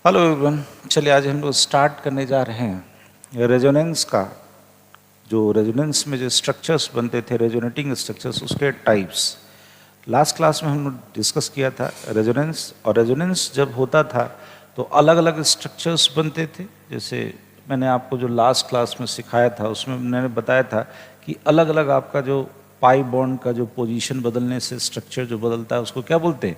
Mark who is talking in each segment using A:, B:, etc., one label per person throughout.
A: Hello everyone. चलिए आज हम लोग स्टार्ट करने जा रहे हैं रेजोनेंस का। जो रेजोनेंस में जो स्ट्रक्चर्स बनते थे, रेजोनेटिंग स्ट्रक्चर्स, उसके टाइप्स लास्ट क्लास में हम लोग डिस्कस किया था रेजोनेंस। और रेजोनेंस जब होता था तो अलग अलग स्ट्रक्चर्स बनते थे। जैसे मैंने आपको जो लास्ट क्लास में सिखाया था उसमें मैंने बताया था कि अलग अलग आपका जो पाई बॉन्ड का जो पोजीशन बदलने से स्ट्रक्चर जो बदलता है उसको क्या बोलते हैं?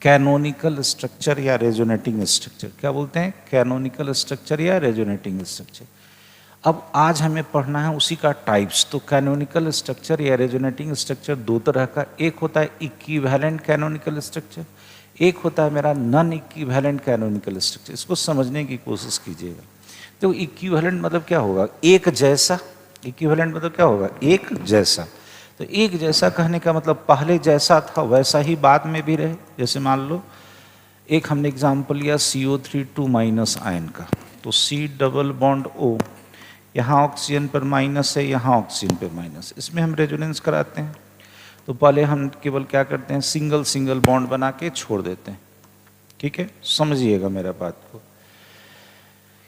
A: कैनोनिकल स्ट्रक्चर या रेजोनेटिंग स्ट्रक्चर। क्या बोलते हैं? कैनोनिकल स्ट्रक्चर या रेजोनेटिंग स्ट्रक्चर। अब आज हमें पढ़ना है उसी का टाइप्स। तो कैनोनिकल स्ट्रक्चर या रेजोनेटिंग स्ट्रक्चर दो तरह का, एक होता है इक्विवेलेंट कैनोनिकल स्ट्रक्चर, एक होता है मेरा नॉन इक्विवेलेंट कैनोनिकल स्ट्रक्चर। इसको समझने की कोशिश कीजिएगा। तो इक्विवेलेंट मतलब क्या होगा? एक जैसा। इक्विवेलेंट मतलब क्या होगा? एक जैसा। तो एक जैसा कहने का मतलब पहले जैसा था वैसा ही बाद में भी रहे। जैसे मान लो एक हमने एग्जाम्पल लिया CO3 2 माइनस आयन का। तो C डबल बॉन्ड O, यहाँ ऑक्सीजन पर माइनस है, यहाँ ऑक्सीजन पर माइनस। इसमें हम रेजोनेंस कराते हैं तो पहले हम केवल क्या करते हैं, सिंगल सिंगल बॉन्ड बना के छोड़ देते हैं। ठीक है, समझिएगा मेरा बात को।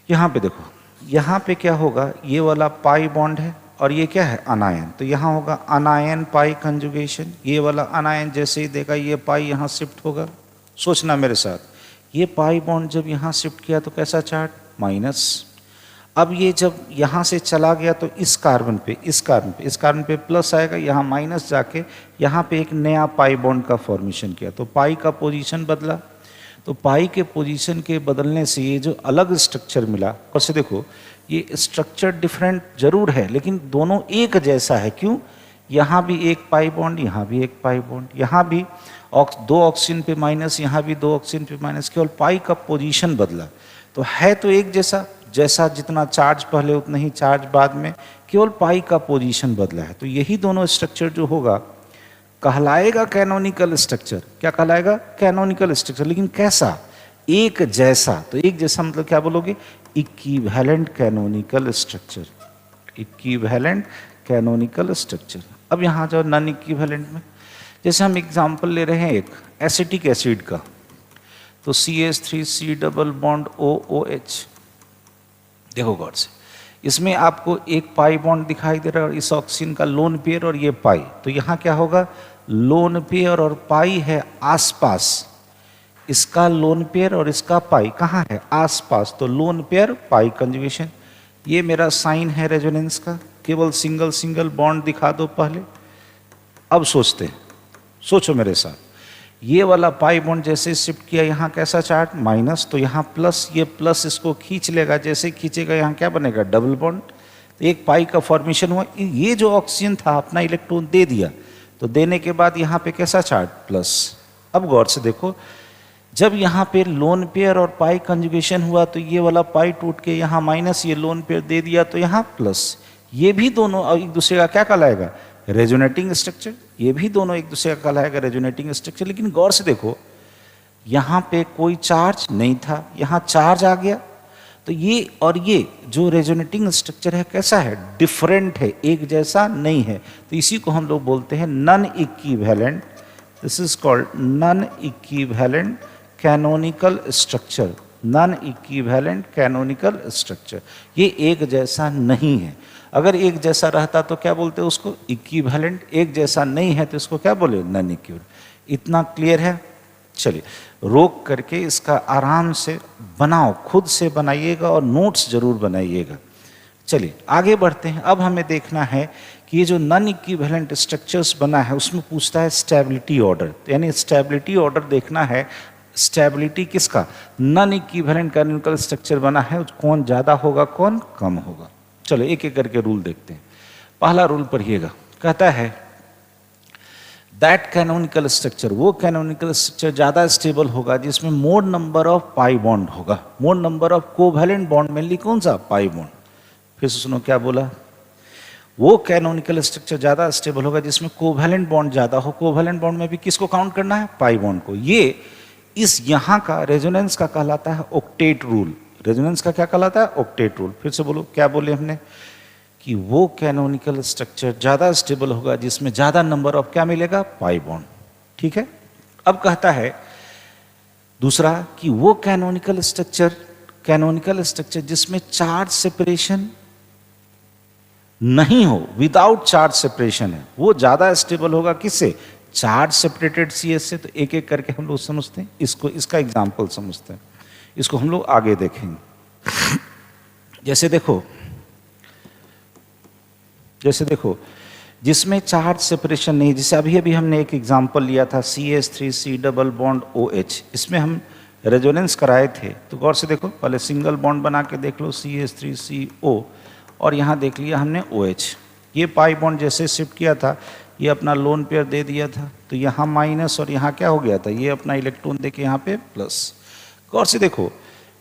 A: यहाँ पे देखो, यहाँ पे क्या होगा, ये वाला पाई बॉन्ड है और ये क्या है? अनायन। तो यहाँ होगा अनायन पाई कंजुगेशन। ये वाला अनायन जैसे ही देगा ये पाई यहाँ शिफ्ट होगा। सोचना मेरे साथ, ये पाई बॉन्ड जब यहाँ शिफ्ट किया तो कैसा चार्ज? माइनस। अब ये जब यहाँ से चला गया तो इस कार्बन पे प्लस आएगा, यहाँ माइनस जाके यहाँ पे एक नया पाई बॉन्ड का फॉर्मेशन किया तो पाई का पोजीशन बदला। तो पाई के पोजीशन के बदलने से ये जो अलग स्ट्रक्चर मिला, वैसे देखो ये स्ट्रक्चर डिफरेंट जरूर है लेकिन दोनों एक जैसा है। क्यों? यहाँ भी एक पाई बॉन्ड, यहाँ भी एक पाई बॉन्ड, यहाँ भी दो ऑक्सीजन पे माइनस, यहाँ भी दो ऑक्सीजन पे माइनस, केवल पाई का पोजीशन बदला। तो है तो एक जैसा, जैसा जितना चार्ज पहले उतना ही चार्ज बाद में, केवल पाई का पोजीशन बदला है। तो यही दोनों स्ट्रक्चर जो होगा कहलाएगा कैनोनिकल स्ट्रक्चर। क्या कहलाएगा? Canonical structure. लेकिन कैसा? एक जैसा। तो एक जैसा मतलब क्या बोलोगे? Equivalent canonical structure. Equivalent canonical structure. अब यहाँ जाओ नॉन इक्विवेलेंट में। जैसे हम एग्जांपल ले रहे हैं एक एसिटिक एसिड का, तो CH3C डबल बॉन्ड OOH। देखो गौर से, इसमें आपको एक पाई बॉन्ड दिखाई दे रहा है और इस ऑक्सीजन का लोन पेयर और ये पाई। तो यहाँ क्या होगा? लोन पेयर और पाई है आसपास, इसका लोन पेयर और इसका पाई कहाँ है? आसपास। तो लोन पेयर पाई कंजुगेशन। ये मेरा साइन है रेजोनेंस का। केवल सिंगल सिंगल बॉन्ड दिखा दो पहले। अब सोचते हैं, सोचो मेरे साथ। ये वाला पाई बॉन्ड जैसे शिफ्ट किया, यहाँ कैसा चार्ज? माइनस। तो यहाँ प्लस, ये प्लस इसको खींच लेगा, जैसे खींचेगा यहाँ क्या बनेगा? Double bond. तो एक पाई का फॉर्मेशन हुआ। ये जो ऑक्सीजन था अपना इलेक्ट्रॉन दे दिया, तो देने के बाद यहाँ पे कैसा चार्ज? प्लस। अब गौर से देखो, जब यहाँ पे लोन पेयर और पाई कंजुगेशन हुआ तो ये वाला पाई टूट के यहाँ माइनस, ये लोन पेयर दे दिया तो यहाँ प्लस। ये भी दोनों एक दूसरे का क्या कहलाएगा? Resonating structure. ये भी दोनों एक दूसरे का कहलाएगा रेजोनेटिंग स्ट्रक्चर। लेकिन गौर से देखो, यहाँ पे कोई चार्ज नहीं था, यहाँ चार्ज आ गया। तो ये और ये जो रेजोनेटिंग स्ट्रक्चर है कैसा है? डिफरेंट है, एक जैसा नहीं है। तो इसी को हम लोग बोलते हैं non equivalent. This is called non equivalent canonical structure. Non equivalent canonical structure. ये एक जैसा नहीं है। अगर एक जैसा रहता तो क्या बोलते हैं उसको? इक्विवेलेंट। एक जैसा नहीं है तो इसको क्या बोले? Non equivalent. इतना क्लियर है? चलिए रोक करके इसका आराम से बनाओ, खुद से बनाइएगा और नोट्स जरूर बनाइएगा। चलिए आगे बढ़ते हैं। अब हमें देखना है कि ये जो नॉन इक्विवेलेंट स्ट्रक्चर्स बना है उसमें पूछता है स्टेबिलिटी ऑर्डर। यानी स्टेबिलिटी ऑर्डर देखना है। स्टेबिलिटी किसका? नॉन इक्विवेलेंट कैनोनिकल स्ट्रक्चर बना है, कौन ज़्यादा होगा कौन कम होगा। चलो एक एक करके रूल देखते हैं। पहला रूल पढ़िएगा, कहता है दैट कैनोनिकल स्ट्रक्चर, वो कैनोनिकल स्ट्रक्चर ज़्यादा स्टेबल होगा जिसमें more number of pi bond होगा। More number of covalent bond mainly कौन सा? Pi bond. फिर से सुनो क्या बोला, वो कैनोनिकल स्ट्रक्चर ज़्यादा स्टेबल होगा जिसमें कोवैलेंट बॉन्ड ज़्यादा हो। कोवैलेंट बॉन्ड में भी किसको काउंट करना है? पाई बॉन्ड को। ये इस यहाँ का रेजोनेंस का कहलाता है ऑक्टेट रूल। रेजोनेंस का क्या कहलाता है? Octet rule. फिर से बोलो, क्या बोले हमने? कि वो कैनोनिकल स्ट्रक्चर ज़्यादा स्टेबल होगा जिसमें ज़्यादा नंबर ऑफ क्या मिलेगा? Pi bond. ठीक है। अब कहता है दूसरा कि वो कैनोनिकल स्ट्रक्चर जिसमें चार्ज सेपरेशन नहीं हो, विदाउट चार्ज सेपरेशन है, वो ज्यादा स्टेबल होगा किससे? चार्ज सेपरेटेड CS से। तो एक एक करके हम लोग समझते हैं इसको, इसका एग्जाम्पल समझते हैं, इसको हम लोग आगे देखेंगे। जैसे देखो जिसमें चार्ज सेपरेशन नहीं, जैसे अभी अभी हमने एक एग्जाम्पल लिया था CH3C डबल बॉन्ड OH, इसमें हम रेजोनेंस कराए थे। तो गौर से देखो, पहले सिंगल बॉन्ड बना के देख लो CH3CO, और यहाँ देख लिया हमने OH। ये पाई बॉन्ड जैसे शिफ्ट किया था, ये अपना लोन पेयर दे दिया था, तो यहाँ माइनस और यहाँ क्या हो गया था, ये अपना इलेक्ट्रॉन दे के यहाँ पे प्लस। गौर से देखो,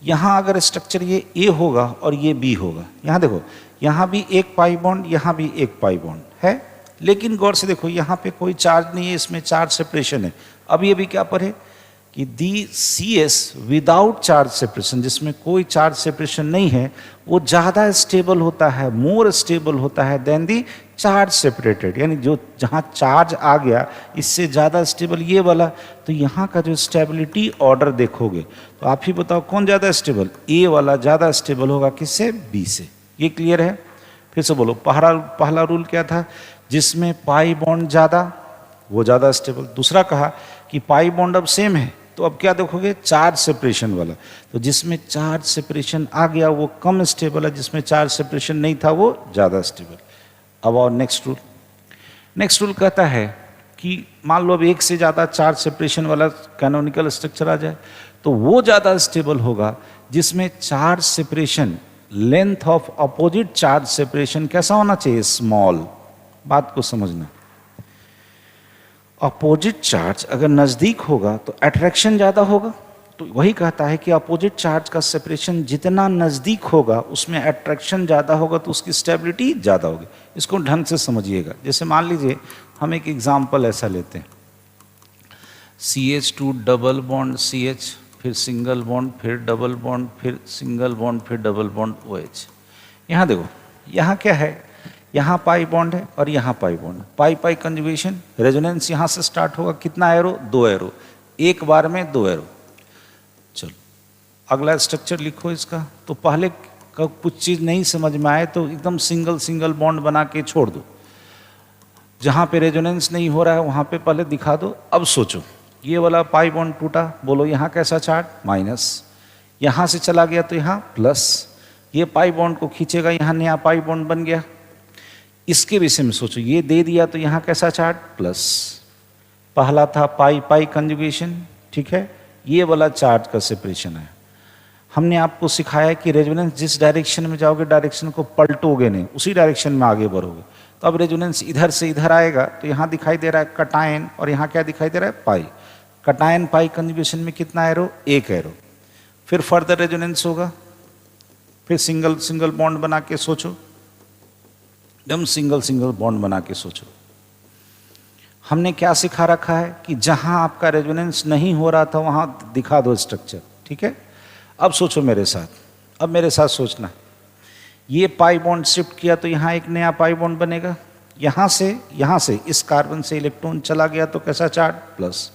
A: यहाँ अगर स्ट्रक्चर ये A होगा और ये B होगा, यहाँ देखो यहाँ भी एक पाई बॉन्ड, यहाँ भी एक पाई बॉन्ड है, लेकिन गौर से देखो यहाँ पे कोई चार्ज नहीं है, इसमें चार्ज सेपरेशन है। अभी क्या पढ़े कि दी CS विदाउट चार्ज सेपरेशन, जिसमें कोई चार्ज सेपरेशन नहीं है, वो ज़्यादा स्टेबल होता है, मोर स्टेबल होता है देन दी चार्ज सेपरेटेड, यानी जो जहाँ चार्ज आ गया इससे ज़्यादा स्टेबल ये वाला। तो यहाँ का जो स्टेबिलिटी ऑर्डर देखोगे तो आप ही बताओ कौन ज़्यादा स्टेबल? A वाला ज़्यादा स्टेबल होगा किससे? B से। ये क्लियर है? फिर से बोलो, पहला रूल क्या था? जिसमें पाई बॉन्ड ज़्यादा वो ज़्यादा स्टेबल। दूसरा कहा कि पाई बॉन्ड अब सेम है, तो अब क्या देखोगे? चार्ज सेपरेशन वाला। तो जिसमें चार्ज सेपरेशन आ गया वो कम स्टेबल है, जिसमें चार्ज सेपरेशन नहीं था वो ज़्यादा स्टेबल। अब और नेक्स्ट रूल कहता है कि मान लो अब एक से ज़्यादा चार्ज सेपरेशन वाला कैनोनिकल स्ट्रक्चर आ जाए, तो वो ज़्यादा स्टेबल होगा जिसमें charge separation, length of opposite charge separation कैसा होना चाहिए? स्मॉल। बात को समझना, अपोजिट चार्ज अगर नज़दीक होगा तो अट्रैक्शन ज़्यादा होगा। तो वही कहता है कि अपोजिट चार्ज का सेपरेशन जितना नज़दीक होगा उसमें अट्रैक्शन ज़्यादा होगा, तो उसकी स्टेबिलिटी ज़्यादा होगी। इसको ढंग से समझिएगा। जैसे मान लीजिए हम एक एग्जाम्पल ऐसा लेते हैं, CH2 डबल बॉन्ड CH, फिर सिंगल बॉन्ड, फिर डबल बॉन्ड, फिर सिंगल बॉन्ड, फिर डबल बॉन्ड OH। यहाँ देखो, यहाँ क्या है? यहाँ पाई बॉन्ड है और यहाँ पाई बॉन्ड। पाई कंजुगेशन, रेजोनेंस यहाँ से स्टार्ट होगा। कितना एरो? 2 एरो, एक बार में 2 एरो। चलो अगला स्ट्रक्चर लिखो इसका। तो पहले का कुछ चीज़ नहीं समझ में आए तो एकदम सिंगल बॉन्ड बना के छोड़ दो। जहाँ पे रेजोनेंस नहीं हो रहा है वहाँ पे पहले दिखा दो। अब सोचो, ये वाला पाई बॉन्ड टूटा, बोलो यहाँ कैसा चार्ज? माइनस। यहाँ से चला गया तो यहाँ प्लस। ये पाई बॉन्ड को खींचेगा, यहाँ नया पाई बॉन्ड बन गया। इसके विषय में सोचो, ये दे दिया तो यहाँ कैसा चार्ज? प्लस। पहला था पाई कंजुगेशन, ठीक है, ये वाला चार्ज का सेपरेशन है। हमने आपको सिखाया कि रेजोनेंस जिस डायरेक्शन में जाओगे डायरेक्शन को पलटोगे नहीं, उसी डायरेक्शन में आगे बढ़ोगे। तो अब रेजोनेंस इधर से इधर आएगा तो यहाँ दिखाई दे रहा है कटायन, और यहाँ क्या दिखाई दे रहा है? पाई। कटायन पाई कंजुगेशन में कितना एरो? 1 एरो। फिर फर्दर रेजोनेंस होगा, फिर सिंगल बॉन्ड बना के सोचो, एकदम सिंगल बॉन्ड बना के सोचो। हमने क्या सिखा रखा है कि जहां आपका रेजोनेंस नहीं हो रहा था वहां दिखा दो स्ट्रक्चर, ठीक है। अब सोचो मेरे साथ, अब मेरे साथ सोचना, ये पाई बॉन्ड शिफ्ट किया तो यहाँ एक नया पाई बॉन्ड बनेगा। यहाँ से इस कार्बन से इलेक्ट्रॉन चला गया तो कैसा चार्ज? प्लस।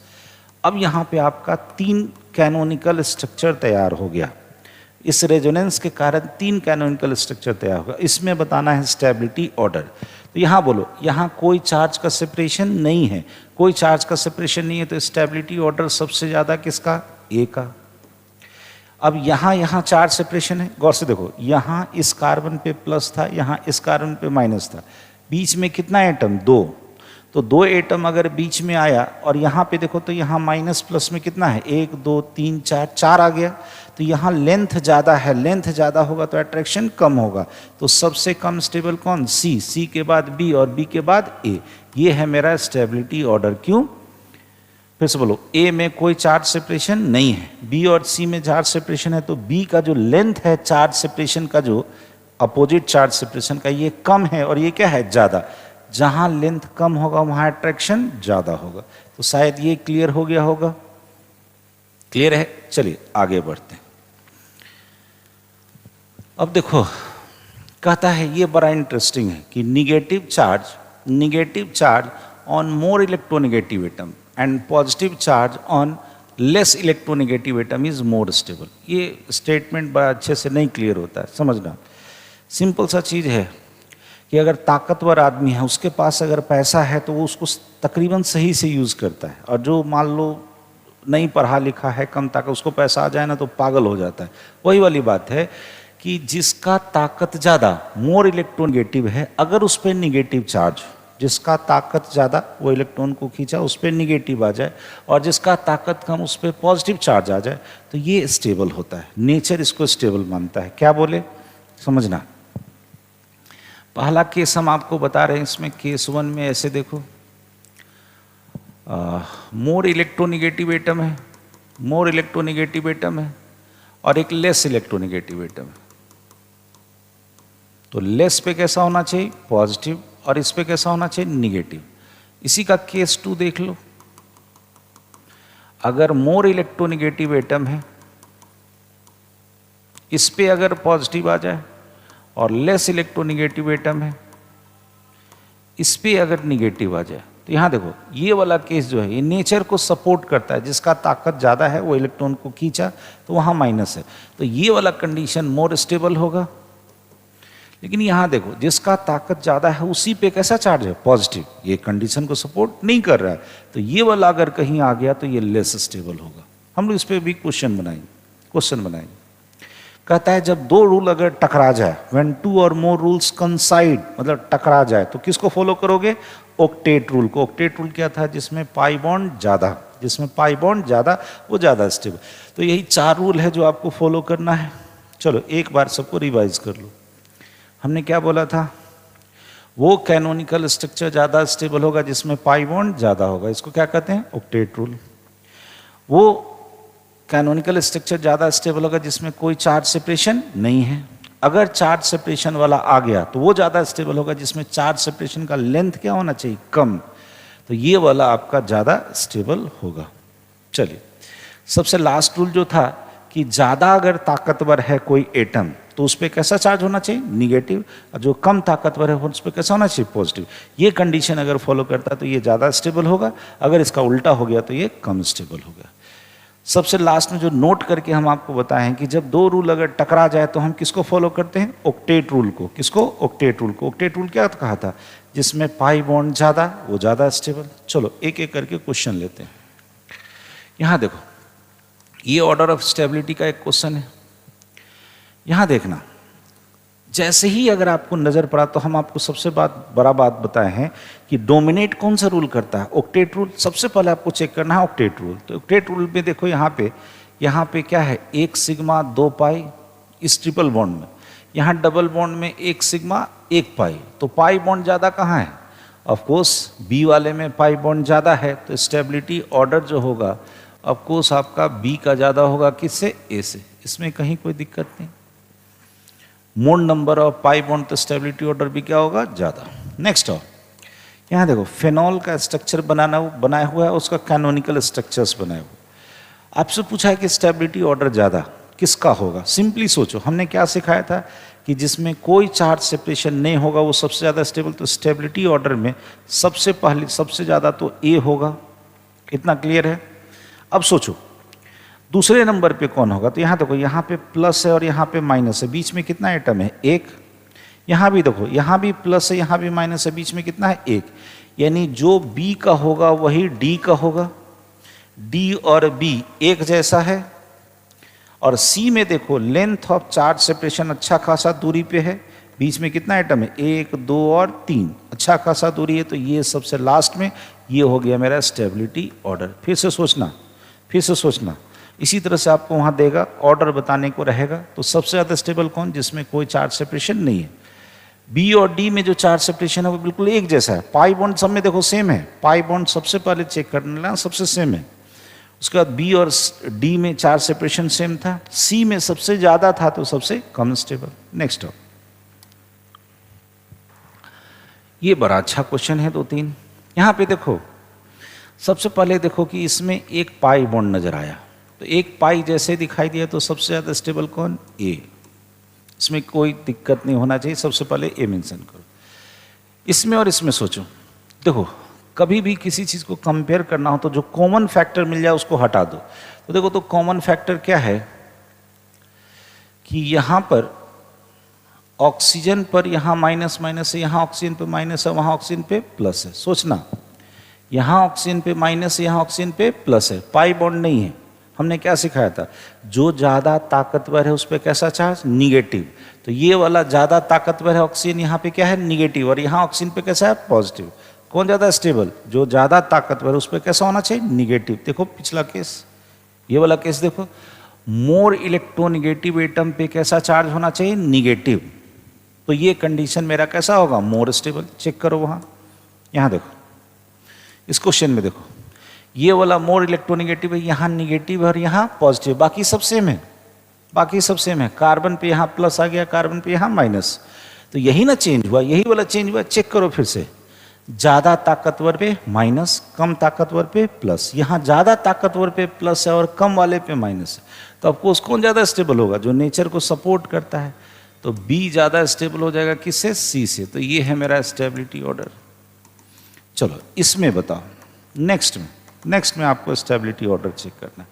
A: अब यहाँ पे आपका 3 कैनोनिकल स्ट्रक्चर तैयार हो गया। इस रेजोनेंस के कारण 3 कैनोनिकल स्ट्रक्चर तैयार होगा। इसमें बताना है स्टेबिलिटी ऑर्डर। तो यहाँ बोलो, यहाँ कोई चार्ज का सेपरेशन नहीं है, कोई चार्ज का सेपरेशन नहीं है, तो स्टेबिलिटी ऑर्डर सबसे ज़्यादा किसका? A का। अब यहाँ चार्ज सेपरेशन है, गौर से देखो, यहाँ इस कार्बन पे प्लस था, यहाँ इस कार्बन पे माइनस था, बीच में कितना एटम? 2। तो 2 एटम अगर बीच में आया और यहाँ पे देखो तो यहाँ माइनस प्लस में कितना है? 1 2 3 4 आ गया। तो यहाँ लेंथ ज़्यादा है, लेंथ ज़्यादा होगा तो अट्रैक्शन कम होगा। तो सबसे कम स्टेबल कौन? C के बाद B और B के बाद A। ये है मेरा स्टेबिलिटी ऑर्डर। क्यों? फिर से बोलो, A में कोई चार्ज सेपरेशन नहीं है, B और C में चार्ज सेपरेशन है, तो B का जो लेंथ है चार्ज सेपरेशन का, जो अपोजिट चार्ज सेपरेशन का, ये कम है और ये क्या है? ज़्यादा। जहाँ लेंथ कम होगा वहाँ अट्रैक्शन ज़्यादा होगा। तो शायद ये क्लियर हो गया होगा। क्लियर है? चलिए आगे बढ़ते हैं। अब देखो, कहता है, ये बड़ा इंटरेस्टिंग है कि negative charge on more electronegative atom and positive charge on less electronegative atom is more stable. ये स्टेटमेंट बड़ा अच्छे से नहीं क्लियर होता है, समझना। सिंपल सा चीज़ है कि अगर ताकतवर आदमी है, उसके पास अगर पैसा है तो वो उसको तकरीबन सही से यूज़ करता है, और जो मान लो नहीं पढ़ा लिखा है, कम ताकत, उसको पैसा आ जाए ना तो पागल हो जाता है। वही वाली बात है कि जिसका ताकत ज़्यादा, मोर इलेक्ट्रोनेगेटिव है, अगर उस पर निगेटिव चार्ज, जिसका ताकत ज़्यादा वो इलेक्ट्रॉन को खींचा, उस पर निगेटिव आ जाए, और जिसका ताकत कम उस पर पॉजिटिव चार्ज आ जाए, तो ये स्टेबल होता है। नेचर इसको स्टेबल मानता है। क्या बोले, समझना। पहला केस हम आपको बता रहे हैं, इसमें केस 1 में ऐसे देखो, मोर इलेक्ट्रोनेगेटिव एटम है, मोर इलेक्ट्रोनेगेटिव एटम है, और एक लेस इलेक्ट्रोनेगेटिव एटम है। तो लेस पे कैसा होना चाहिए, पॉजिटिव, और इस पे कैसा होना चाहिए, निगेटिव। इसी का केस 2 देख लो। अगर मोर इलेक्ट्रोनेगेटिव एटम है, इस पे अगर पॉजिटिव आ जाए, और लेस इलेक्ट्रोनेगेटिव एटम है, इस पे अगर निगेटिव आ जाए, तो यहां देखो ये वाला केस जो है, ये नेचर को सपोर्ट करता है। जिसका ताकत ज़्यादा है वो इलेक्ट्रॉन को खींचा, तो वहां माइनस है, तो ये वाला कंडीशन मोर स्टेबल होगा। लेकिन यहां देखो, जिसका ताकत ज़्यादा है उसी पे कैसा चार्ज है, पॉजिटिव, ये कंडीशन को सपोर्ट नहीं कर रहा है, तो ये वाला अगर कहीं आ गया तो ये लेस स्टेबल होगा। हम लोग इस पर भी क्वेश्चन बनाएंगे। कहता है जब दो रूल अगर टकरा जाए, व्हेन टू और मोर रूल्स कंसाइड, मतलब टकरा जाए, तो किसको फॉलो करोगे, ऑक्टेट रूल को। ऑक्टेट रूल क्या था, जिसमें पाई बॉन्ड ज़्यादा, जिसमें पाई बॉन्ड ज़्यादा वो ज़्यादा स्टेबल। तो यही 4 रूल है जो आपको फॉलो करना है। चलो एक बार सबको रिवाइज कर लो। हमने क्या बोला था, वो कैनोनिकल स्ट्रक्चर ज़्यादा स्टेबल होगा जिसमें पाई बॉन्ड ज़्यादा होगा, इसको क्या कहते हैं, ऑक्टेट रूल। वो कैनोनिकल स्ट्रक्चर ज़्यादा स्टेबल होगा जिसमें कोई चार्ज सेपरेशन नहीं है। अगर चार्ज सेपरेशन वाला आ गया तो वो ज़्यादा स्टेबल होगा जिसमें चार्ज सेपरेशन का लेंथ क्या होना चाहिए, कम। तो ये वाला आपका ज़्यादा स्टेबल होगा। चलिए, सबसे लास्ट रूल जो था कि ज़्यादा अगर ताकतवर है कोई एटम तो उस पर कैसा चार्ज होना चाहिए, निगेटिव, और जो कम ताकतवर है उस पर कैसा होना चाहिए, पॉजिटिव। ये कंडीशन अगर फॉलो करता है तो ये ज़्यादा स्टेबल होगा, अगर इसका उल्टा हो गया तो ये कम स्टेबल होगा। सबसे लास्ट में जो नोट करके हम आपको बताएं कि जब 2 रूल अगर टकरा जाए तो हम किसको फॉलो करते हैं, ऑक्टेट रूल को। किसको, ऑक्टेट रूल को। ऑक्टेट रूल क्या कहा था, जिसमें पाई बॉन्ड ज़्यादा वो ज़्यादा स्टेबल। चलो एक एक करके क्वेश्चन लेते हैं। यहाँ देखो, ये ऑर्डर ऑफ स्टेबिलिटी का एक क्वेश्चन है। यहाँ देखना, जैसे ही अगर आपको नजर पड़ा तो हम आपको सबसे बड़ा बात बताए हैं कि डोमिनेट कौन सा रूल करता है, ऑक्टेट रूल। सबसे पहले आपको चेक करना है ऑक्टेट रूल। तो ऑक्टेट रूल में देखो, यहाँ पे क्या है, 1 सिग्मा 2 पाई इस ट्रिपल बॉन्ड में, यहाँ डबल बॉन्ड में 1 सिग्मा 1 पाई। तो पाई बॉन्ड ज़्यादा कहाँ है, ऑफ कोर्स बी वाले में पाई बॉन्ड ज़्यादा है, तो स्टेबिलिटी ऑर्डर जो होगा ऑफ कोर्स आपका बी का ज़्यादा होगा, किससे, ए से। इसमें कहीं कोई दिक्कत नहीं। Mode number of pi bond, तो स्टेबिलिटी ऑर्डर भी क्या होगा, ज़्यादा। नेक्स्ट और यहाँ देखो, फेनॉल का स्ट्रक्चर बनाया हुआ है, उसका कैनोनिकल स्ट्रक्चर्स बनाए हुए। आपसे पूछा है कि स्टेबिलिटी ऑर्डर ज़्यादा किसका होगा। सिंपली सोचो, हमने क्या सिखाया था कि जिसमें कोई चार्ज सेपरेशन नहीं होगा वो सबसे ज़्यादा स्टेबल। तो स्टेबिलिटी ऑर्डर में सबसे पहले सबसे ज़्यादा तो ए होगा, इतना क्लियर है। अब सोचो दूसरे नंबर पे कौन होगा। तो यहाँ देखो, यहाँ पे प्लस है और यहाँ पे माइनस है, बीच में कितना एटम है, 1। यहाँ भी देखो, यहाँ भी प्लस है, यहाँ भी माइनस है, बीच में कितना है, 1। यानी जो बी का होगा वही डी का होगा। डी और बी एक जैसा है। और सी में देखो, लेंथ ऑफ चार्ज सेपरेशन अच्छा खासा दूरी पे है, बीच में कितना एटम है, 1 2 और 3, अच्छा खासा दूरी है। तो ये सबसे लास्ट में ये हो गया मेरा स्टेबिलिटी ऑर्डर। फिर से सोचना, इसी तरह से आपको वहाँ देगा, ऑर्डर बताने को रहेगा। तो सबसे ज़्यादा स्टेबल कौन, जिसमें कोई चार्ज सेपरेशन नहीं है। बी और डी में जो चार्ज सेपरेशन है वो बिल्कुल एक जैसा है। पाई बॉन्ड सब में देखो सेम है, पाई बॉन्ड सबसे पहले चेक करना, सबसे सेम है। उसके बाद बी और डी में चार्ज सेपरेशन सेम था, सी में सबसे ज़्यादा था तो सबसे कम स्टेबल। नेक्स्ट, ये बड़ा अच्छा क्वेश्चन है, 2-3। यहाँ पे देखो, सबसे पहले देखो कि इसमें एक पाई बॉन्ड नजर आया, तो एक पाई जैसे दिखाई दिया, तो सबसे ज़्यादा स्टेबल कौन, ए। इसमें कोई दिक्कत नहीं होना चाहिए, सबसे पहले ए मेंशन करो। इसमें और इसमें सोचो, देखो कभी भी किसी चीज़ को कंपेयर करना हो तो जो कॉमन फैक्टर मिल जाए उसको हटा दो। तो देखो, तो कॉमन फैक्टर क्या है कि यहाँ पर ऑक्सीजन पर यहाँ माइनस माइनस है, यहाँ ऑक्सीजन पे माइनस है, वहाँ ऑक्सीजन पे प्लस है। सोचना, यहाँ ऑक्सीजन पे माइनस है, यहाँ ऑक्सीजन पे प्लस है, पाई बॉन्ड नहीं है। हमने क्या सिखाया था, जो ज़्यादा ताकतवर है उस पर कैसा चार्ज, निगेटिव। तो ये वाला ज़्यादा ताकतवर है ऑक्सीजन, यहाँ पे क्या है, निगेटिव, और यहाँ ऑक्सीजन पे कैसा है, पॉजिटिव। कौन ज़्यादा स्टेबल, जो ज़्यादा ताकतवर है उस पर कैसा होना चाहिए, निगेटिव। देखो पिछला केस, ये वाला केस देखो, मोर इलेक्ट्रोनिगेटिव एटम पे कैसा चार्ज होना चाहिए, निगेटिव। तो ये कंडीशन मेरा कैसा होगा, मोर स्टेबल। चेक करो वहाँ, यहाँ देखो, इस क्वेश्चन में देखो, ये वाला मोर इलेक्ट्रोनिगेटिव है, यहाँ निगेटिव और यहाँ पॉजिटिव, बाकी सब सेम है, बाकी सब सेम है। कार्बन पे यहाँ प्लस आ गया, कार्बन पे यहाँ माइनस, तो यही ना चेंज हुआ, यही वाला चेंज हुआ। चेक करो फिर से, ज़्यादा ताकतवर पे माइनस, कम ताकतवर पे प्लस। यहाँ ज़्यादा ताकतवर पे प्लस है और कम वाले पे माइनस है, तो ऑफकोर्स कौन ज़्यादा स्टेबल होगा, जो नेचर को सपोर्ट करता है। तो बी ज़्यादा स्टेबल हो जाएगा किससे, सी से। तो ये है मेरा स्टेबिलिटी ऑर्डर। चलो इसमें बताओ, नेक्स्ट में आपको स्टेबिलिटी ऑर्डर चेक करना है।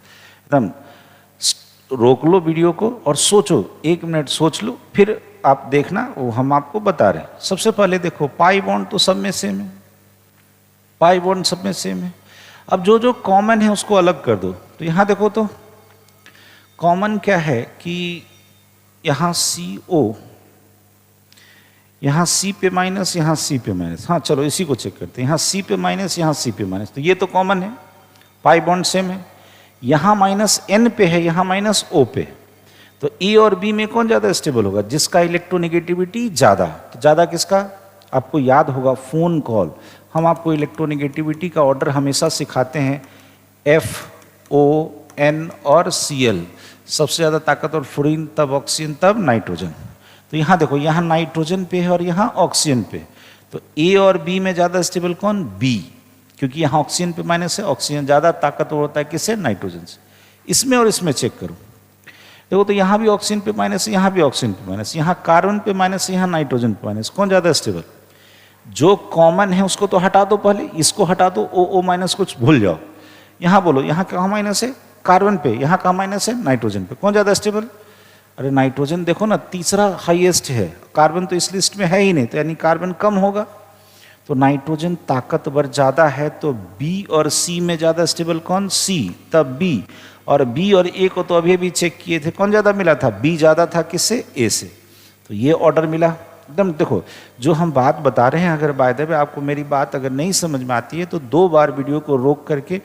A: एकदम रोक लो वीडियो को और सोचो, 1 मिनट सोच लो, फिर आप देखना, वो हम आपको बता रहे हैं। सबसे पहले देखो, पाई बॉन्ड तो सब में सेम है, पाई बॉन्ड सब में सेम है। अब जो जो कॉमन है उसको अलग कर दो। तो यहाँ देखो, तो कॉमन क्या है कि यहाँ CO, यहाँ C पे माइनस, यहाँ C पे माइनस। हाँ चलो इसी को चेक करते हैं, यहाँ C पे माइनस, यहाँ C पे माइनस, तो ये तो कॉमन है, पाई बॉन्ड सेम है। यहाँ माइनस N पे है, यहाँ माइनस O पे, तो E और B में कौन ज़्यादा स्टेबल होगा, जिसका इलेक्ट्रोनिगेटिविटी ज़्यादा। तो ज़्यादा किसका, आपको याद होगा फोन कॉल, हम आपको इलेक्ट्रोनिगेटिविटी का ऑर्डर हमेशा सिखाते हैं, FON और Cl, सबसे ज़्यादा ताकतवर फ्लोरीन, तब ऑक्सीजन, तब नाइट्रोजन। तो यहाँ देखो, यहाँ नाइट्रोजन पे है और यहाँ ऑक्सीजन पे, तो A और B में ज़्यादा स्टेबल कौन, B, क्योंकि यहाँ ऑक्सीजन पे माइनस है, ऑक्सीजन ज़्यादा ताकतवर होता है किससे, नाइट्रोजन से। इसमें और इसमें चेक करो, देखो तो यहाँ भी ऑक्सीजन पे माइनस है, यहाँ भी ऑक्सीजन पे माइनस, यहाँ कार्बन पे माइनस है, यहाँ नाइट्रोजन पे माइनस, कौन ज़्यादा स्टेबल। जो कॉमन है उसको तो हटा दो, पहले इसको हटा दो, O माइनस कुछ भूल जाओ। यहाँ बोलो, यहाँ कहाँ माइनस है, कार्बन पे, यहाँ कहाँ माइनस है, नाइट्रोजन पे, कौन ज़्यादा स्टेबल। अरे नाइट्रोजन देखो ना, तीसरा हाईएस्ट है, कार्बन तो इस लिस्ट में है ही नहीं, तो यानी कार्बन कम होगा। तो नाइट्रोजन ताकतवर ज़्यादा है, तो B और C में ज़्यादा स्टेबल कौन, C, तब B। और B और A को तो अभी अभी चेक किए थे, कौन ज़्यादा मिला था, B ज़्यादा था किससे, A से। तो ये ऑर्डर मिला एकदम। देखो जो हम बात बता रहे हैं, अगर बाय द वे आपको मेरी बात अगर नहीं समझ में आती है तो 2 बार वीडियो को रोक करके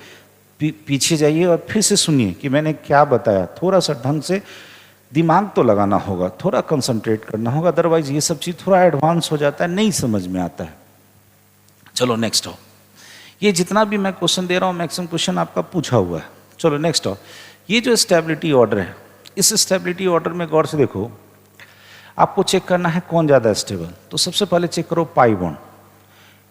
A: पीछे जाइए और फिर से सुनिए कि मैंने क्या बताया। थोड़ा सा ढंग से दिमाग तो लगाना होगा, थोड़ा कंसंट्रेट करना होगा, अदरवाइज ये सब चीज़ थोड़ा एडवांस हो जाता है, नहीं समझ में आता है। चलो नेक्स्ट हो, ये जितना भी मैं क्वेश्चन दे रहा हूँ मैक्सिमम क्वेश्चन आपका पूछा हुआ है। चलो नेक्स्ट हो, ये जो स्टेबिलिटी ऑर्डर है, इस स्टेबिलिटी ऑर्डर में गौर से देखो, आपको चेक करना है कौन ज़्यादा स्टेबल। तो सबसे पहले चेक करो पाई बॉन्ड,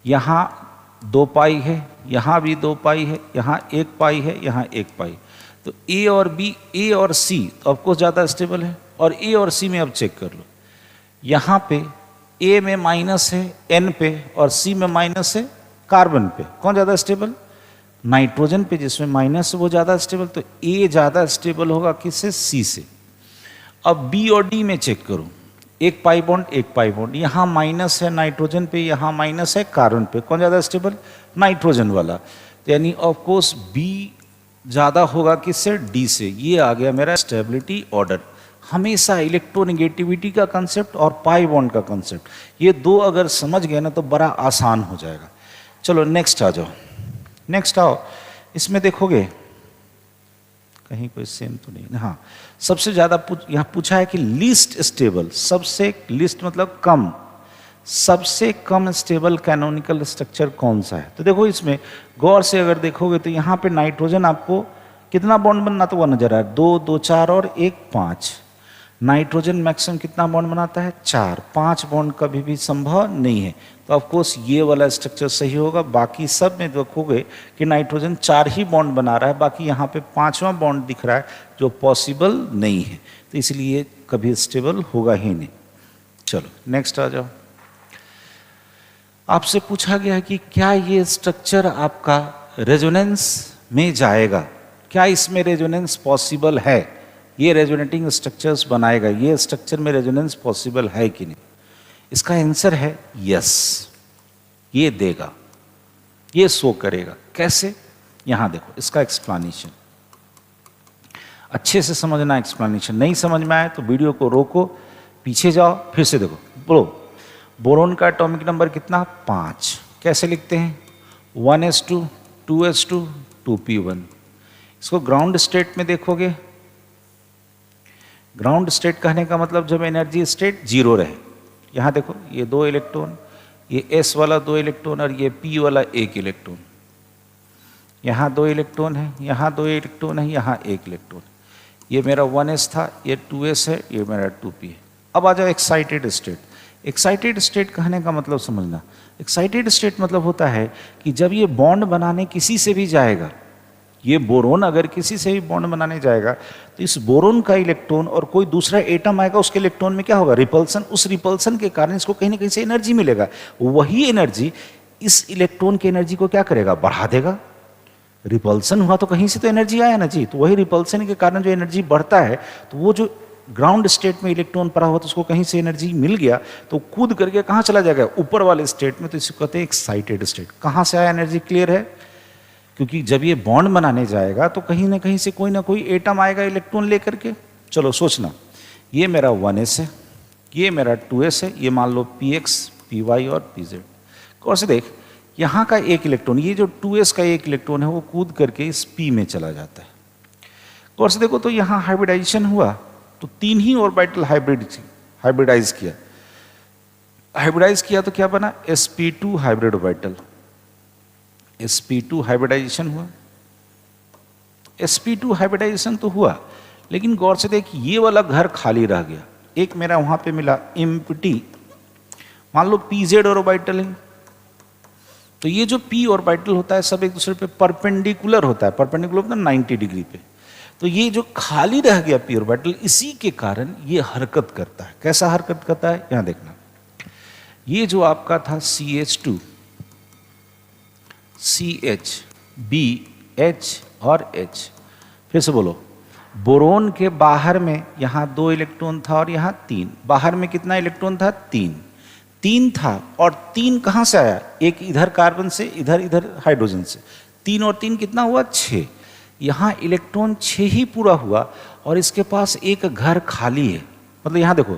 A: यहाँ 2 पाई है, यहाँ भी 2 पाई है, यहाँ 1 पाई है, यहाँ 1 पाई। तो A और B, A और C तो ऑफकोर्स ज़्यादा स्टेबल है। और A और C में अब चेक कर लो, यहाँ पे A में माइनस है N पे और C में माइनस है कार्बन पे, कौन ज़्यादा स्टेबल, नाइट्रोजन पे, जिसमें माइनस है वो ज़्यादा स्टेबल। तो A ज़्यादा स्टेबल होगा किससे, C से। अब B और D में चेक करो, 1 पाई बॉन्ड 1 पाई बॉन्ड, यहाँ माइनस है नाइट्रोजन पे, यहाँ माइनस है कार्बन पे, कौन ज़्यादा स्टेबल, नाइट्रोजन वाला। तो यानी ऑफकोर्स B ज़्यादा होगा किससे, D से। ये आ गया मेरा स्टेबिलिटी ऑर्डर। हमेशा इलेक्ट्रोनिगेटिविटी का कंसेप्ट और पाई बॉन्ड का कंसेप्ट, ये 2 अगर समझ गए ना तो बड़ा आसान हो जाएगा। चलो नेक्स्ट आ जाओ, नेक्स्ट आओ। इसमें देखोगे कहीं कोई सेम तो नहीं, हाँ सबसे ज़्यादा यहाँ पूछा है कि लीस्ट स्टेबल, सबसे, लीस्ट मतलब कम, सबसे कम स्टेबल कैनोनिकल स्ट्रक्चर कौन सा है। तो देखो इसमें गौर से अगर देखोगे तो यहाँ पे नाइट्रोजन आपको कितना बॉन्ड बनना तो वो नजर आ रहा है, 2, 2, 4 और 1, 5। नाइट्रोजन मैक्सिमम कितना बॉन्ड बनाता है, 4, 5 बॉन्ड कभी भी संभव नहीं है। तो ऑफकोर्स ये वाला स्ट्रक्चर सही होगा। बाकी सब में देखोगे कि नाइट्रोजन 4 ही बॉन्ड बना रहा है, बाकी यहाँ पे 5वां बॉन्ड दिख रहा है जो पॉसिबल नहीं है, तो इसलिए कभी स्टेबल होगा ही नहीं। चलो नेक्स्ट आ जाओ। आपसे पूछा गया कि क्या ये स्ट्रक्चर आपका रेजोनेंस में जाएगा, क्या इसमें रेजोनेंस पॉसिबल है, ये रेजोनेटिंग स्ट्रक्चर्स बनाएगा, ये स्ट्रक्चर में रेजोनेंस पॉसिबल है कि नहीं। इसका आंसर है यस, ये देगा, ये शो करेगा। कैसे, यहां देखो इसका एक्सप्लेनेशन, अच्छे से समझना एक्सप्लेनेशन। नहीं समझ में आए तो वीडियो को रोको, पीछे जाओ, फिर से देखो। बोलो, बोरोन का एटॉमिक नंबर कितना, 5। कैसे लिखते हैं, 1s2 2s2 2p1। इसको ग्राउंड स्टेट में देखोगे, ग्राउंड स्टेट कहने का मतलब जब एनर्जी स्टेट 0 रहे। यहाँ देखो ये 2 इलेक्ट्रॉन, ये s वाला 2 इलेक्ट्रॉन और ये p वाला 1 इलेक्ट्रॉन। यहाँ 2 इलेक्ट्रॉन है, यहाँ 2 इलेक्ट्रॉन है, यहाँ 1 इलेक्ट्रॉन। ये मेरा 1s था, ये 2s है, ये मेरा 2p है। अब आ जाओ एक्साइटेड स्टेट। एक्साइटेड स्टेट कहने का मतलब समझना, एक्साइटेड स्टेट मतलब होता है कि जब ये बॉन्ड बनाने किसी से भी जाएगा, ये बोरोन अगर किसी से भी बॉन्ड बनाने जाएगा तो इस बोरोन का इलेक्ट्रॉन और कोई दूसरा एटम आएगा, उसके इलेक्ट्रॉन में क्या होगा, रिपल्सन। उस रिपल्सन के कारण इसको कहीं ना कहीं से एनर्जी मिलेगा। वही एनर्जी इस इलेक्ट्रॉन की एनर्जी को क्या करेगा, बढ़ा देगा। रिपल्सन हुआ तो कहीं से तो एनर्जी आया ना जी, तो वही रिपल्सन के कारण जो एनर्जी बढ़ता है, तो वो जो ग्राउंड स्टेट में इलेक्ट्रॉन पड़ा हुआ तो उसको कहीं से एनर्जी मिल गया तो कूद करके कहाँ चला जाएगा, ऊपर वाले स्टेट में। तो इसको कहते हैं एक्साइटेड स्टेट। कहाँ से आया एनर्जी, क्लियर है, क्योंकि जब ये बॉन्ड बनाने जाएगा तो कहीं ना कहीं से कोई ना कोई एटम आएगा इलेक्ट्रॉन लेकर के। चलो सोचना, ये मेरा 1s है, ये मेरा 2s है, ये मान लो px py और pz। और से देख, यहाँ का 1 इलेक्ट्रॉन, ये जो 2s का 1 इलेक्ट्रॉन है वो कूद करके इस p में चला जाता है। और से देखो तो यहाँ हाइब्रिडाइजेशन हुआ तो 3 ही ऑर्बिटल हाइब्रिडाइज किया। हाइब्रिडाइज किया तो क्या बना, sp2 hybrid orbital, sp2 hybridisation हुआ। sp2 हाइब्रिडाइजेशन तो हुआ, लेकिन गौर से देख ये वाला घर खाली रह गया। एक मेरा वहां पे मिला एम्प्टी, मान लो pz ऑर्बिटल है, तो ये जो p ऑर्बिटल होता है सब एक दूसरे पे परपेंडिकुलर होता है। परपेंडिकुलर मतलब 90 डिग्री पे। तो ये जो खाली रह गया p ऑर्बिटल, इसी के कारण ये हरकत करता है। कैसा हरकत करता है, यहां देखना, ये जो आपका था CH2 CH B H और H, फिर से बोलो, बोरोन के बाहर में यहाँ 2 इलेक्ट्रॉन था और यहाँ 3। बाहर में कितना इलेक्ट्रॉन था, 3 था। और 3 कहाँ से आया, एक इधर कार्बन से, इधर इधर हाइड्रोजन से। 3 और 3 कितना हुआ, 6। यहाँ इलेक्ट्रॉन 6 ही पूरा हुआ और इसके पास एक घर खाली है। मतलब यहाँ देखो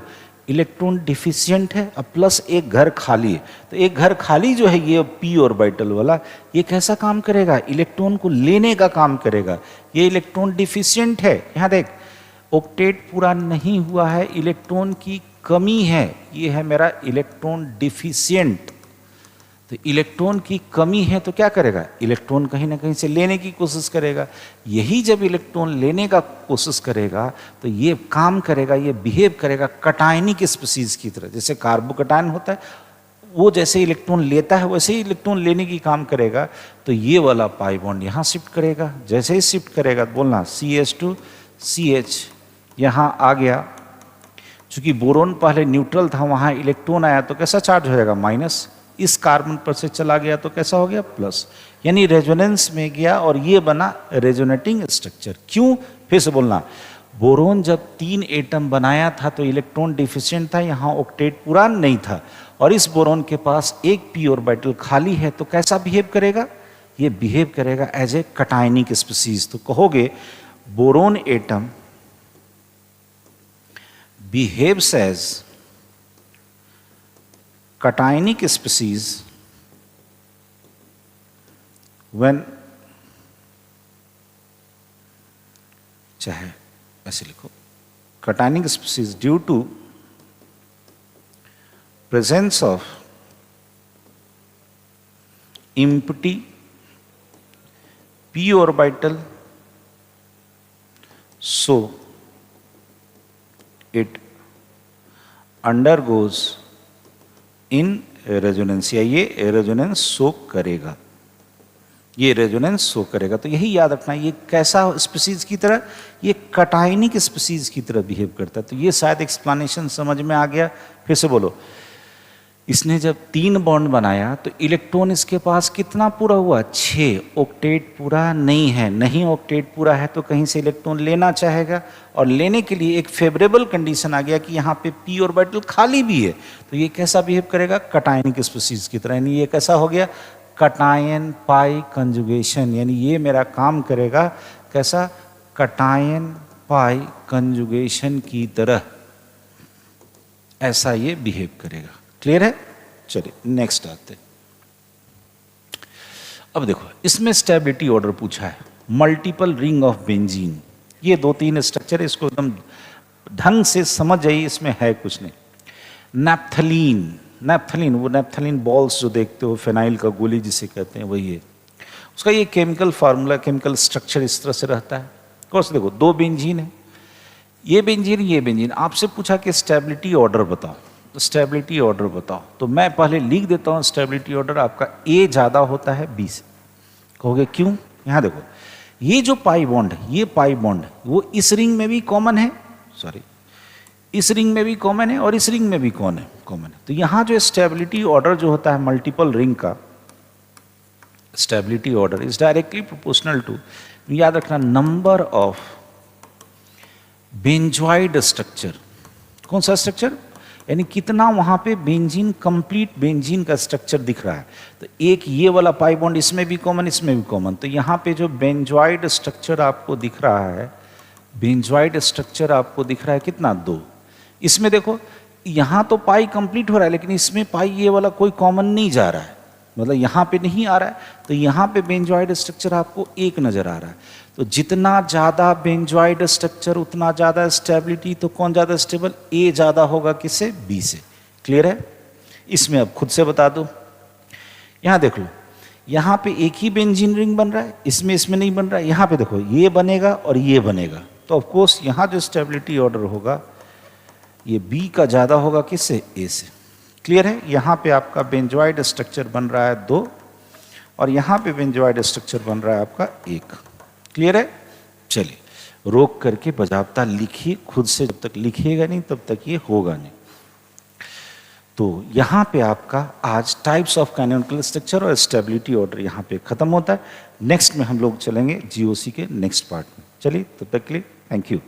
A: इलेक्ट्रॉन डिफिशिएंट है और प्लस एक घर खाली है। तो एक घर खाली जो है ये p ऑर्बिटल वाला, ये कैसा काम करेगा, इलेक्ट्रॉन को लेने का काम करेगा। ये इलेक्ट्रॉन डिफिशिएंट है, यहाँ देख ऑक्टेट पूरा नहीं हुआ है, इलेक्ट्रॉन की कमी है, ये है मेरा इलेक्ट्रॉन डिफिशिएंट। तो इलेक्ट्रॉन की कमी है तो क्या करेगा, इलेक्ट्रॉन कहीं ना कहीं से लेने की कोशिश करेगा। यही जब इलेक्ट्रॉन लेने का कोशिश करेगा तो ये काम करेगा, ये बिहेव करेगा कटायनिक स्पीसीज की तरह। जैसे कार्बोकटायन होता है, वो जैसे इलेक्ट्रॉन लेता है वैसे ही इलेक्ट्रॉन लेने की काम करेगा। तो ये वाला पाई बॉन्ड यहाँ शिफ्ट करेगा। जैसे ही शिफ्ट करेगा बोलना CH2 CH यहाँ आ गया। चूंकि बोरोन पहले न्यूट्रल था, वहाँ इलेक्ट्रॉन आया तो कैसा चार्ज हो जाएगा, माइनस। इस कार्बन पर से चला गया तो कैसा हो गया, प्लस। यानी रेजोनेंस में गया और ये बना रेजोनेटिंग स्ट्रक्चर। क्यों, फिर से बोलना, बोरोन जब 3 एटम बनाया था तो इलेक्ट्रॉन डिफिशिएंट था, यहाँ ऑक्टेट पूरा नहीं था और इस बोरोन के पास एक p ऑर्बिटल खाली है। तो कैसा बिहेव करेगा, ये बिहेव करेगा एज ए कटायनिक स्पीसीज। तो कहोगे boron atom behaves as cationic species when, चाहे ऐसे लिखो, cationic species due to presence of empty p orbital, so it undergoes in resonance, या ये रेजोनेंस शो करेगा, ये रेजोनेंस शो करेगा। तो यही याद रखना, ये कैसा स्पीसीज की तरह, ये कटायनिक स्पीसीज की तरह बिहेव करता है। तो ये शायद एक्सप्लेनेशन समझ में आ गया। फिर से बोलो, इसने जब 3 बॉन्ड बनाया तो इलेक्ट्रॉन इसके पास कितना पूरा हुआ, 6। ऑक्टेट पूरा नहीं है, नहीं ऑक्टेट पूरा है तो कहीं से इलेक्ट्रॉन लेना चाहेगा, और लेने के लिए एक फेवरेबल कंडीशन आ गया कि यहाँ पे p ऑर्बिटल खाली भी है, तो ये कैसा बिहेव करेगा, कटायनिक स्पीशीज की तरह। यानी ये कैसा हो गया, कटायन पाई कंजुगेशन, यानी ये मेरा काम करेगा कैसा, कटायन पाई कंजुगेशन की तरह, ऐसा ये बिहेव करेगा। क्लियर है? चलिए नेक्स्ट आते। अब देखो इसमें स्टेबिलिटी ऑर्डर पूछा है, मल्टीपल रिंग ऑफ बेंजीन, ये 2-3 स्ट्रक्चर है, इसको एकदम ढंग से समझ जाइए, इसमें है कुछ नहीं। नैप्थलीन, नैप्थलीन वो नैप्थलीन बॉल्स जो देखते हो, फेनाइल का गोली जिसे कहते हैं वही है, उसका ये केमिकल फार्मूला, केमिकल स्ट्रक्चर इस तरह से रहता है। कोर्स देखो 2 बेंजीन है, ये बेंजीन ये बेंजीन, आपसे पूछा कि स्टेबिलिटी ऑर्डर बताओ, तो स्टेबिलिटी ऑर्डर बताओ, तो मैं पहले लिख देता हूँ स्टेबिलिटी ऑर्डर आपका ए ज़्यादा होता है बी से। कहोगे क्यों? यहाँ देखो ये जो पाई बॉन्ड है, ये पाई बॉन्ड है, वो इस रिंग में भी कॉमन है, सॉरी इस रिंग में भी कॉमन है और इस रिंग में भी कौन है, कॉमन है। तो यहाँ जो स्टेबिलिटी ऑर्डर जो होता है मल्टीपल रिंग का, stability order is directly proportional to, याद रखना, नंबर ऑफ बेंजॉइड स्ट्रक्चर। कौन सा स्ट्रक्चर? यानी कितना वहां पे बेंजीन, कंप्लीट बेंजीन का स्ट्रक्चर दिख रहा है। तो एक ये वाला पाई बॉन्ड इसमें भी कॉमन, इसमें भी कॉमन, तो यहाँ पे जो बेंजॉइड स्ट्रक्चर आपको दिख रहा है, बेंजॉइड स्ट्रक्चर आपको दिख रहा है कितना, 2। इसमें देखो यहाँ तो पाई कंप्लीट हो रहा है, लेकिन इसमें पाई ये वाला कोई कॉमन नहीं जा रहा है, मतलब यहाँ पे नहीं आ रहा है, तो यहाँ पे बेंजॉइड स्ट्रक्चर आपको 1 नजर आ रहा है। तो जितना ज़्यादा बेंजॉइड स्ट्रक्चर उतना ज़्यादा स्टेबिलिटी, तो कौन ज़्यादा स्टेबल, ए ज़्यादा होगा किससे, बी से। क्लियर है? इसमें अब खुद से बता दो, यहाँ देख लो, यहाँ पे एक ही बेंजीन रिंग बन रहा है, इसमें नहीं बन रहा है, यहाँ पे देखो ये बनेगा और ये बनेगा, तो ऑफकोर्स यहाँ जो स्टेबिलिटी ऑर्डर होगा ये बी का ज़्यादा होगा किससे, ए से। क्लियर है? यहाँ पे आपका बेंजॉइड स्ट्रक्चर बन रहा है 2 और यहाँ पे बेंजॉइड स्ट्रक्चर बन रहा है आपका 1। क्लियर है? चलिए रोक करके बजावता लिखिए खुद से, जब तक लिखिएगा नहीं तब तक ये होगा नहीं। तो यहाँ पे आपका आज टाइप्स ऑफ कैनोनिकल स्ट्रक्चर और स्टेबिलिटी ऑर्डर यहाँ पे खत्म होता है। नेक्स्ट में हम लोग चलेंगे जीओसी के नेक्स्ट पार्ट में। चलिए तब तक के लिए थैंक यू।